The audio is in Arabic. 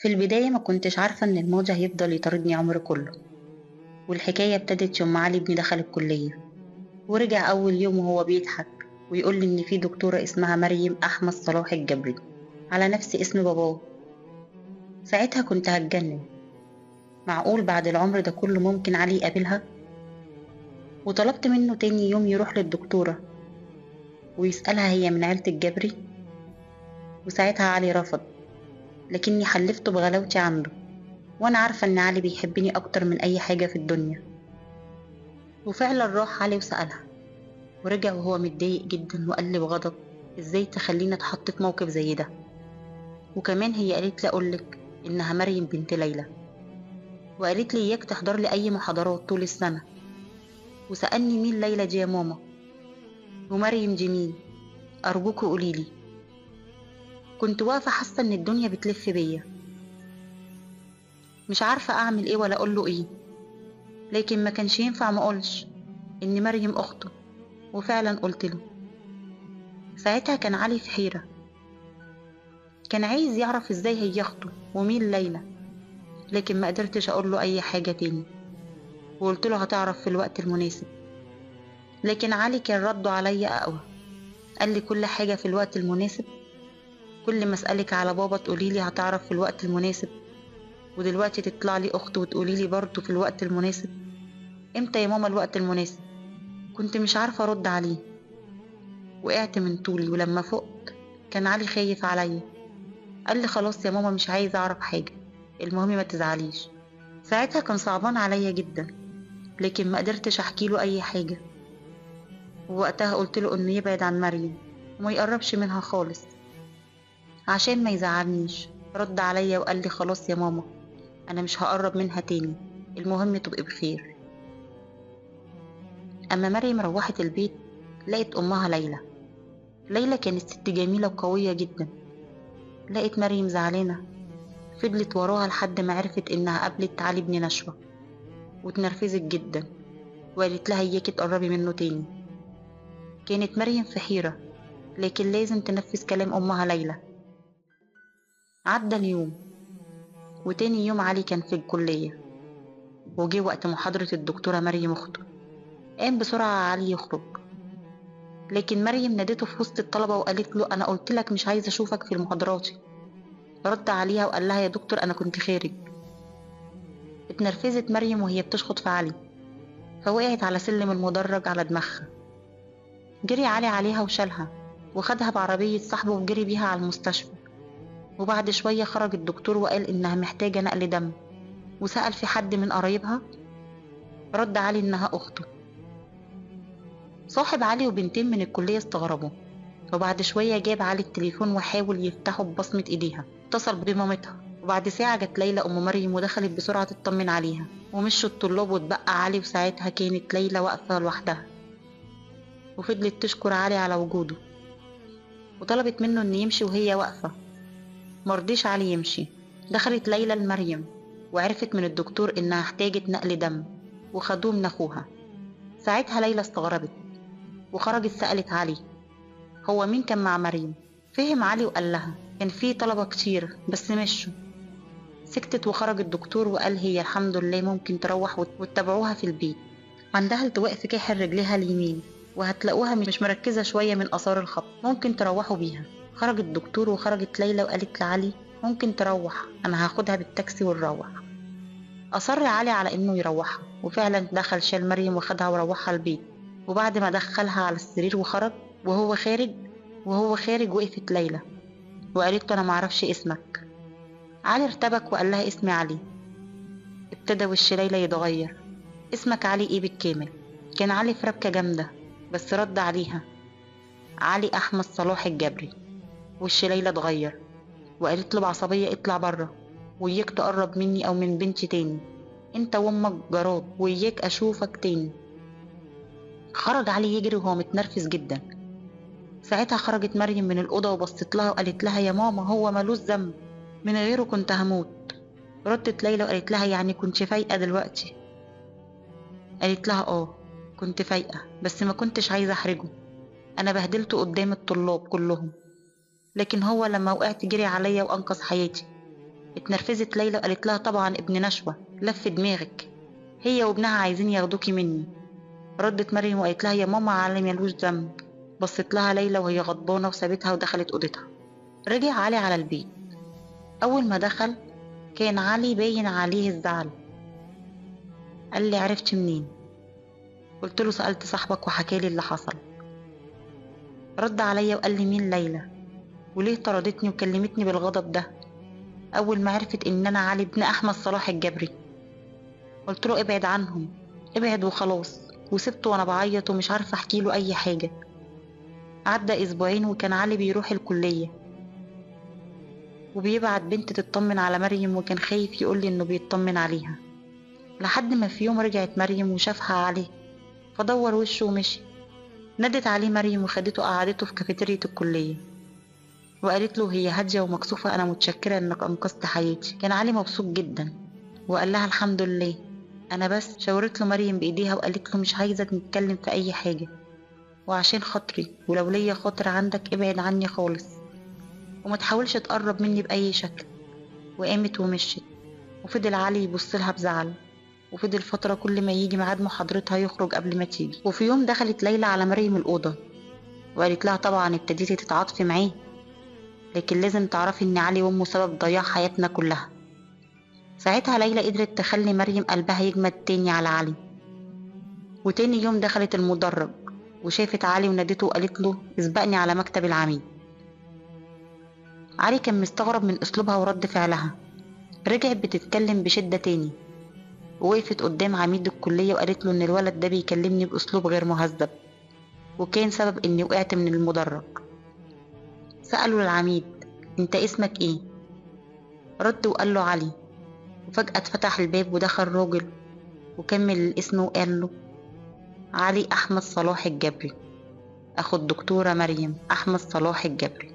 في البداية ما كنتش عارفة إن الماضي هيفضل يطاردني عمري كله. والحكاية ابتدت يوم ما علي ابني دخل الكلية، ورجع أول يوم وهو بيضحك ويقول لي إن في دكتورة اسمها مريم أحمد صلاح الجبري على نفس اسم باباه. ساعتها كنت هتجنن. معقول بعد العمر ده كله ممكن علي يقابلها؟ وطلبت منه تاني يوم يروح للدكتورة ويسألها هي من عيلة الجبري. وساعتها علي رفض، لكني حلفته بغلاوتي عنده، وأنا عارفة إن علي بيحبني أكتر من أي حاجة في الدنيا. وفعلا راح علي وسألها، ورجع وهو متضايق جدا وقال لي بغضب: ازاي تخليني اتحط في موقف زي ده؟ وكمان هي قالت لي اقولك انها مريم بنت ليلى، وقالت لي اياك تحضر لي اي محاضرات طول السنة. وسألني مين ليلى دي يا ماما، ومريم دي مين؟ ارجوك قوليلي. كنت واقفة حاسة ان الدنيا بتلف بيا، مش عارفة اعمل ايه ولا اقول له ايه، لكن ما كانش ينفع ما اقولش ان مريم اخته. وفعلا قلت له. ساعتها كان علي في حيرة، كان عايز يعرف ازاي هي اخته ومين ليلى، لكن ما قدرتش اقول له اي حاجة تاني، وقلت له هتعرف في الوقت المناسب. لكن علي كان رده عليا اقوى، قال لي كل حاجة في الوقت المناسب؟ كل ما اسألك على بابا تقولي لي هتعرف في الوقت المناسب، ودلوقتي تطلع لي اخت وتقولي لي برضه في الوقت المناسب؟ امتى يا ماما الوقت المناسب؟ كنت مش عارفة ارد عليه، وقعت من طولي. ولما فقت كان علي خايف عليا، قال لي خلاص يا ماما مش عايز اعرف حاجة، المهم ما تزعليش. ساعتها كان صعبان عليا جدا، لكن ما قدرتش احكي له اي حاجة. ووقتها قلت له انه يبعد عن مريم وما يقربش منها خالص عشان ما يزعلنيش. رد عليا وقال لي خلاص يا ماما، انا مش هقرب منها تاني، المهم تبقي بخير. اما مريم روحت البيت لقت امها ليلى. ليلى كانت ست جميلة وقوية جدا. لقت مريم زعلانة، فضلت وراها لحد ما عرفت انها قابلت علي بن نشوة، واتنرفزت جدا وقالت لها اياكي تقربي منه تاني. كانت مريم في حيرة، لكن لازم تنفذ كلام امها ليلى. عدى اليوم، وتاني يوم علي كان في الكلية، وجه وقت محاضرة الدكتورة مريم أخته. قام بسرعة علي يخرج، لكن مريم نادته في وسط الطلبة وقالت له أنا قلت لك مش عايزة أشوفك في المحاضرات. رد عليها وقال لها يا دكتور أنا كنت خارج. اتنرفزت مريم وهي بتشخط في علي، فوقعت على سلم المدرج على دماغها. جري علي عليها وشالها، وخدها بعربية صاحبه وجري بيها على المستشفى. وبعد شوية خرج الدكتور وقال إنها محتاجة نقل دم، وسأل في حد من قرايبها. رد علي إنها أخته. صاحب علي وبنتين من الكلية استغربوا، وبعد شوية جاب علي التليفون وحاول يفتحه ببصمة ايديها. اتصل بمامتها، وبعد ساعة جت ليلى ام مريم ودخلت بسرعة تطمن عليها. ومشوا الطلاب واتبقى علي، وساعتها كانت ليلى واقفة لوحدها، وفضلت تشكر علي على وجوده، وطلبت منه ان يمشي وهي واقفة. مرضيش علي يمشي. دخلت ليلى لمريم وعرفت من الدكتور انها احتاجت نقل دم، وخدوه من اخوها. ساعتها ليلى استغربت وخرجت سألت علي هو مين كان مع مريم. فهم علي وقال لها كان في طلبة كتير بس مشوا. سكتت وخرج الدكتور وقال هي الحمد لله ممكن تروح وتتابعوها في البيت. عندها التواء في كاحل رجلها اليمين، وهتلاقوها مش مركزة شوية من آثار الخط، ممكن تروحوا بيها. خرج الدكتور وخرجت ليلى وقالت لعلي ممكن تروح، أنا هاخدها بالتاكسي ونروح. أصر علي على إنه يروحها، وفعلا دخل شال مريم وخدها وروحها البيت. وبعد ما دخلها على السرير وخرج، وهو خارج وهو خارج وقفت ليلى وقالت له أنا معرفش اسمك. علي ارتبك وقال لها اسمي علي. ابتدى وش ليلى يتغير. اسمك علي ايه بالكامل؟ كان علي في ربكة جامدة، بس رد عليها علي أحمد صلاح الجبري. وش ليلى اتغير وقالت له بعصبية اطلع بره، وإياك تقرب مني أو من بنتي تاني، انت وامك جراد وإياك أشوفك تاني. خرج علي يجري وهو متنرفز جدا. ساعتها خرجت مريم من الأوضة وبصت لها وقالت لها يا ماما هو ملوش ذنب، من غيره كنت هموت. ردت ليلى وقالت لها يعني كنت فايقة دلوقتي؟ قالت لها اه كنت فايقة، بس ما كنتش عايزة احرجه، انا بهدلته قدام الطلاب كلهم، لكن هو لما وقعت جري عليا وانقذ حياتي. اتنرفزت ليلى وقالت لها طبعا ابن نشوة لف دماغك، هي وابنها عايزين ياخدوكي مني. ردت مريم وقالت لها يا ماما علي ملوش ذنب. بصت لها ليلى وهي غضبانة وسابتها ودخلت أوضتها. رجع علي على البيت. أول ما دخل كان علي باين عليه الزعل. قال لي عرفت منين؟ قلت له سألت صاحبك وحكالي اللي حصل. رد عليا وقال لي مين ليلى؟ وليه طردتني وكلمتني بالغضب ده أول ما عرفت إن أنا علي ابن أحمد صلاح الجبري؟ قلت له ابعد عنهم، ابعد وخلاص، وسبته وأنا بعيط ومش عارفة أحكي له أي حاجة. عدى أسبوعين وكان علي بيروح الكلية وبيبعت بنت تطمن على مريم، وكان خايف يقولي إنه بيطمن عليها. لحد ما في يوم رجعت مريم وشافها عليه فدور وشه ومشي. نادت عليه مريم وخدته قعدته في كافيتيريا الكلية وقالت له هي هادية ومكسوفة أنا متشكرة إنك أنقذت حياتي. كان علي مبسوط جدا وقال لها الحمد لله، أنا بس شاورت له مريم بإيديها وقالت له مش عايزة نتكلم في أي حاجة، وعشان خاطري ولو ليا خاطر عندك ابعد عني خالص وما تحاولش تقرب مني بأي شكل. وقامت ومشيت. وفضل علي يبص لها بزعل، وفضل فترة كل ما يجي ميعاد محاضرتها يخرج قبل ما تيجي. وفي يوم دخلت ليلى على مريم الأوضة وقالت لها طبعا ابتديتي تتعاطفي معاه، لكن لازم تعرفي إن علي وأمه سبب ضياع حياتنا كلها. ساعتها ليلى قدرت تخلي مريم قلبها يجمد تاني على علي. وتاني يوم دخلت المدرج وشافت علي ونادته وقالت له اسبقني على مكتب العميد. علي كان مستغرب من أسلوبها ورد فعلها. رجعت بتتكلم بشدة تاني ووقفت قدام عميد الكلية وقالت له إن الولد ده بيكلمني بأسلوب غير مهذب وكان سبب إني وقعت من المدرج. سأله العميد انت اسمك ايه؟ رد وقال له علي. وفجأة اتفتح الباب ودخل راجل وكمل الاسم وقال له علي أحمد صلاح الجبري، أخو الدكتورة مريم أحمد صلاح الجبري.